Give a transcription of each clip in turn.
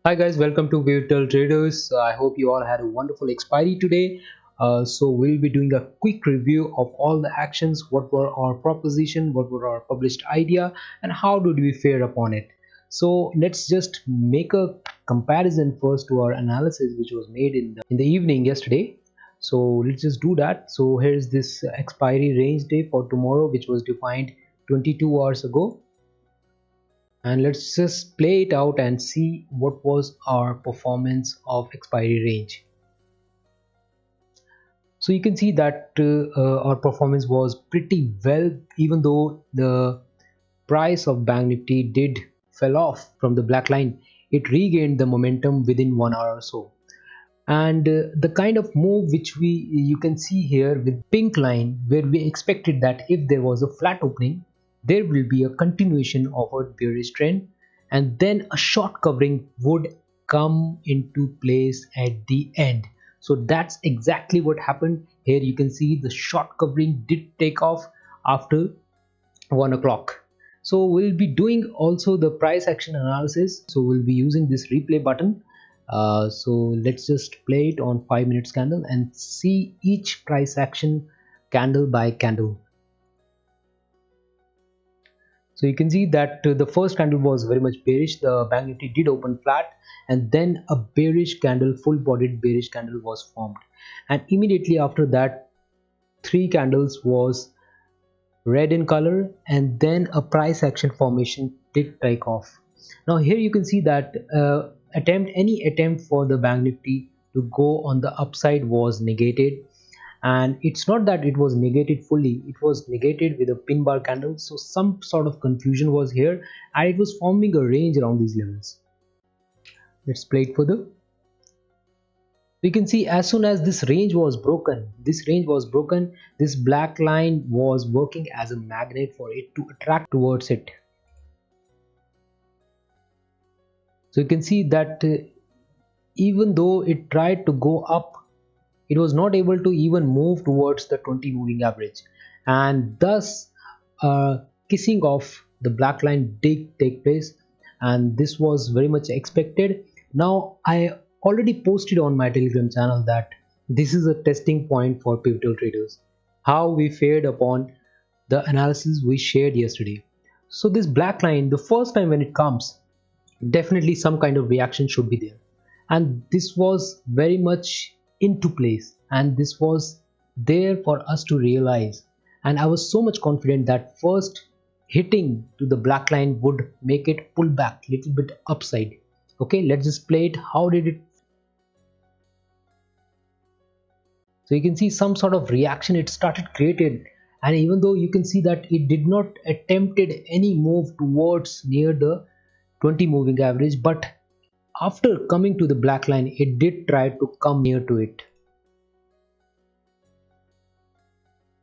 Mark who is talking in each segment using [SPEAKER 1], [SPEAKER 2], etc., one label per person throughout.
[SPEAKER 1] Hi guys, welcome to Virtual Traders. I hope you all had a wonderful expiry today. So we'll be doing a quick review of all the actions, what were our proposition, what were our published idea, and how did we fare upon it. So let's just make a comparison first to our analysis which was made in the evening yesterday. So let's just do that. So here's this expiry range day for tomorrow, which was defined 22 hours ago, and let's just play it out and see what was our performance of expiry range. So you can see that our performance was pretty well, even though the price of Bank Nifty did fell off from the black line. It regained the momentum within 1 hour or so, and the kind of move which you can see here with pink line, where we expected that if there was a flat opening there will be a continuation of a bearish trend, and then a short covering would come into place at the end. So that's exactly what happened here. You can see the short covering did take off after 1 o'clock. So we'll be doing also the price action analysis, so we'll be using this replay button. So let's just play it on 5 minutes candle and see each price action candle by candle. So you can see that the first candle was very much bearish. The Bank Nifty did open flat, and then a bearish candle, full bodied bearish candle was formed, and immediately after that three candles was red in color, and then a price action formation did take off. Now here you can see that any attempt for the Bank Nifty to go on the upside was negated, and it's not that it was negated fully, it was negated with a pin bar candle. So some sort of confusion was here, and it was forming a range around these levels. Let's play it further. We can see as soon as this range was broken, this black line was working as a magnet for it to attract towards it. So you can see that even though it tried to go up, it was not able to even move towards the 20 moving average, and thus kissing off the black line did take place, and this was very much expected. Now I already posted on my Telegram channel that this is a testing point for pivotal traders, how we fared upon the analysis we shared yesterday. So this black line, the first time when it comes, definitely some kind of reaction should be there, and this was very much into place, and this was there for us to realize, and I was so much confident that first hitting to the black line would make it pull back little bit upside. Okay, let's just play it. How did it? So you can see some sort of reaction it started created, and even though you can see that it did not attempted any move towards near the 20 moving average, but after coming to the black line it did try to come near to it.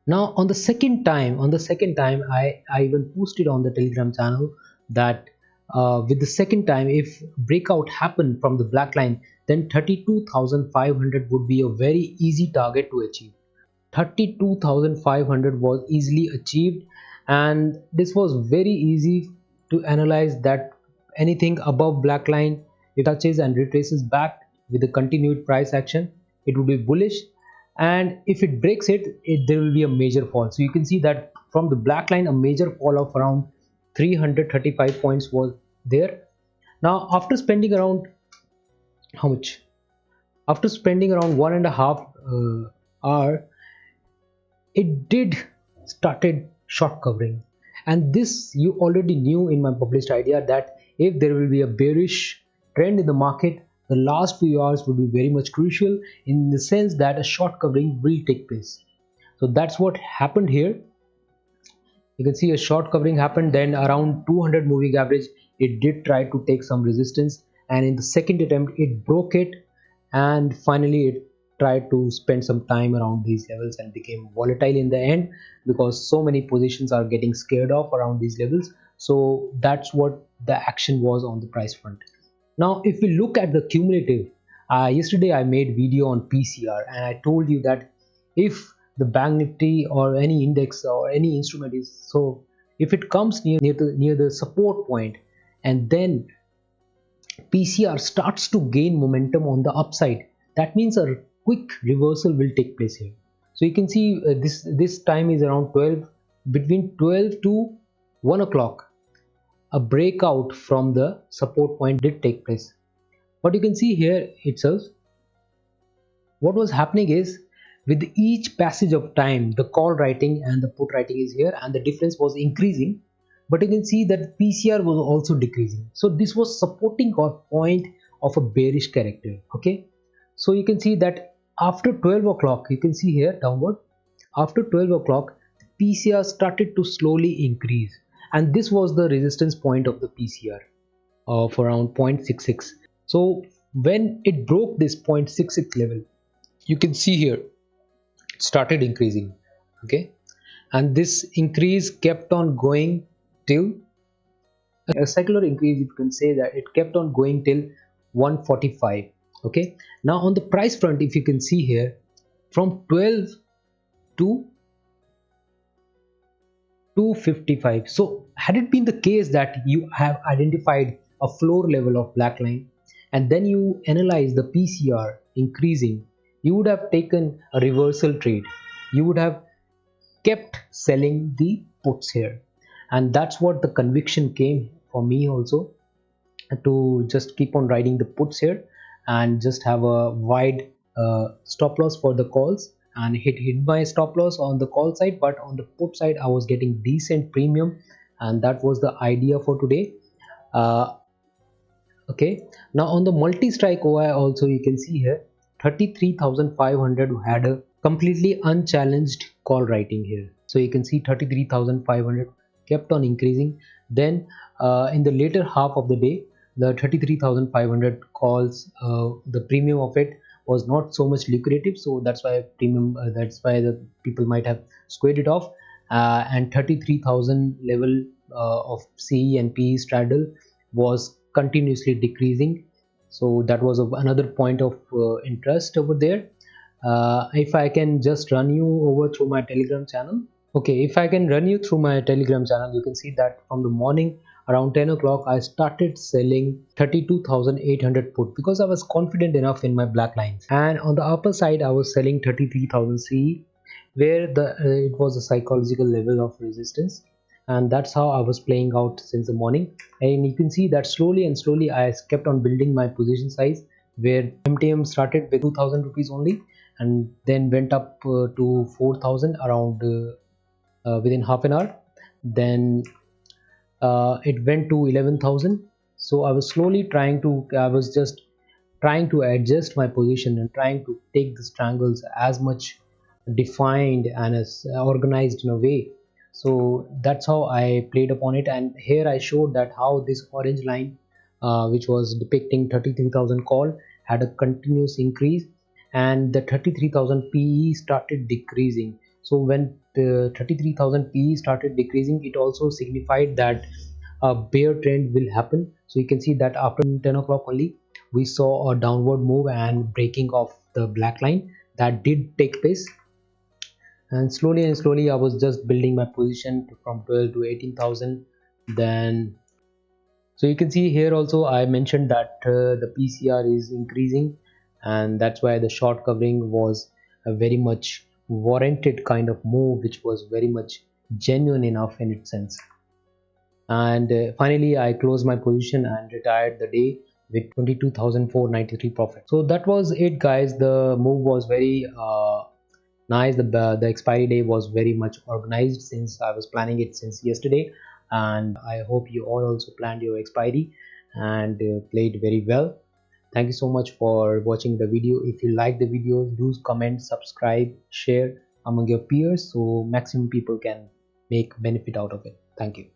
[SPEAKER 1] Now on the second time, I even posted on the Telegram channel that with the second time, if breakout happened from the black line, then 32,500 would be a very easy target to achieve. 32,500 was easily achieved, and this was very easy to analyze that anything above black line, if it touches and retraces back with the continued price action, it would be bullish, and if it breaks there will be a major fall. So you can see that from the black line a major fall of around 335 points was there. Now after spending around how much after spending around 1.5 hour, it did started short covering, and this you already knew in my published idea that if there will be a bearish trend in the market, the last few hours would be very much crucial, in the sense that a short covering will take place. So that's what happened here. You can see a short covering happened, then around 200 moving average it did try to take some resistance, and in the second attempt it broke it, and finally it tried to spend some time around these levels and became volatile in the end, because so many positions are getting scared off around these levels. So that's what the action was on the price front. Now if we look at the cumulative, yesterday I made video on PCR, and I told you that if the Bank Nifty or any index or any instrument is, so if it comes near the support point and then PCR starts to gain momentum on the upside, that means a quick reversal will take place here. So you can see this time is around 12, between 12 to 1 o'clock. A breakout from the support point did take place. But you can see here itself, what was happening is, with each passage of time, the call writing and the put writing is here, and the difference was increasing. But you can see that PCR was also decreasing. So this was supporting a point of a bearish character. Okay, so you can see that after 12 o'clock, you can see here downward. After 12 o'clock, PCR started to slowly increase, and this was the resistance point of the PCR of around 0.66. So when it broke this 0.66 level, you can see here it started increasing. Okay, and this increase kept on going till a secular increase, if you can say that, it kept on going till 145. Okay, now on the price front, if you can see here, from 12 to 255. So had it been the case that you have identified a floor level of black line and then you analyze the PCR increasing, you would have taken a reversal trade. You would have kept selling the puts here, and that's what the conviction came for me also, to just keep on riding the puts here and just have a wide stop loss for the calls, and hit my stop loss on the call side, but on the put side I was getting decent premium, and that was the idea for today. Okay, now on the multi-strike OI also, you can see here 33,500 had a completely unchallenged call writing here. So you can see 33,500 kept on increasing. Then in the later half of the day, the 33,500 calls, the premium of it was not so much lucrative, so that's why premium, that's why the people might have squared it off, and 33,000 level of CE and PE straddle was continuously decreasing. So that was another point of interest over there. If I can just run you over through my Telegram channel. Okay, if I can run you through my Telegram channel, you can see that from the morning around 10 o'clock I started selling 32,800 put because I was confident enough in my black lines, and on the upper side I was selling 33,000 CE, where the it was a psychological level of resistance, and that's how I was playing out since the morning. And you can see that slowly and slowly I kept on building my position size, where MTM started with 2,000 rupees only and then went up to 4,000 around within half an hour. Then it went to 11,000. So I was slowly I was just trying to adjust my position and trying to take the strangles as much defined and as organized in a way. So that's how I played upon it, and here I showed that how this orange line, which was depicting 33,000 call, had a continuous increase, and the 33,000 PE started decreasing. So when the 33,000 PE started decreasing, it also signified that a bear trend will happen. So you can see that after 10 o'clock only we saw a downward move and breaking of the black line that did take place, and slowly I was just building my position from 12 to 18,000. Then so you can see here also I mentioned that the PCR is increasing, and that's why the short covering was a very much warranted kind of move, which was very much genuine enough in its sense. And finally I closed my position and retired the day with 22,493 profit. So that was it, guys. The move was very nice. The expiry day was very much organized since I was planning it since yesterday, and I hope you all also planned your expiry and played very well. Thank you so much for watching the video. If you like the video, do comment, subscribe, share among your peers so maximum people can make benefit out of it. Thank you.